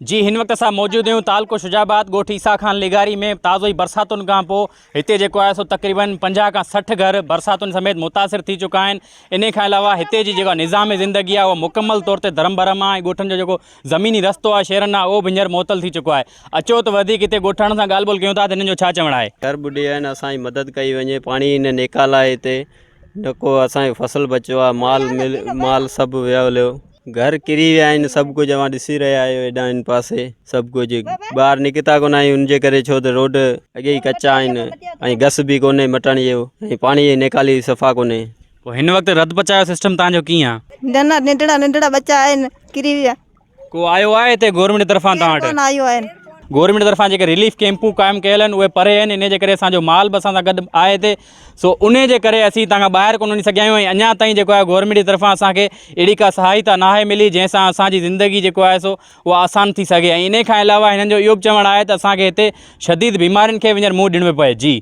जी हिन वक्त असां मौजूद आहियूं तालको शुजाबाद ॻोठ ईसा खान लिगारी में ताज़ो ही बरसातुनि खां पोइ हिते जेको आहे सो तक़रीबन 50 खां 60 घर बरसातुनि समेत मुतासिर थी चुका आहिनि। इन खां अलावा हिते जी जेका निज़ाम ज़िंदगी आहे उहा मुकमल तौर ते धर्म भरम आहे। ॻोठनि जो जेको ज़मीनी रस्तो आहे शहरनि आहे उहो बि हींअर मुअतल थी चुको आहे। अचो त वधीक हिते ॻोठण सां ॻाल्हि ॿोल कयूं था त हिननि जो छा चवणु आहे। घर ॿुॾी आहिनि, असांजी मदद कई वञे, पाणी हिन निकाल आहे हिते, न को असांजो फसल बचियो आहे, माल सभु वियो हलियो, घर किरी विया आहिनि, सभु कुझु अवां ॾिसी रहिया आहियो। हेॾा हिन पासे सभु कुझु ॿाहिरि निकिता कोन आहियूं उनजे करे, छो त रोड अॻे ई कचा आहिनि ऐं घस बि कोन्हे मटण जो ऐं पाणी जी निकाली सफ़ा कोन्हे। पोइ हिन वक़्तु रद बचाव सिस्टम तव्हांजो कीअं आहे? न नंढड़ा बच्चा आहिनि किरी विया। को आयो आहे हिते गवर्नमेंट तरफ़ां तव्हां वटि? कोन आयो आहिनि। गवर्नमेंट तरफ़ां जेके रिलीफ कैंपूं क़ाइमु कयल आहिनि उहे परे आहिनि, इन जे करे असांजो माल बि असां सां गॾु आहे हिते। सो उन जे करे असीं तव्हां खां ॿाहिरि कोन वञी सघिया आहियूं ऐं अञा ताईं जेको आहे गवर्नमेंट जी तरफ़ां असांखे अहिड़ी का सहायता नाहे मिली जंहिंसां असांजी ज़िंदगी जेको आहे सो उहा आसान थी सघे। ऐं इन खां अलावा हिननि जो इहो बि चवणु आहे त असांखे हिते शदीद बीमारियुनि खे हींअर मुंहुं ॾियणो पिए। जी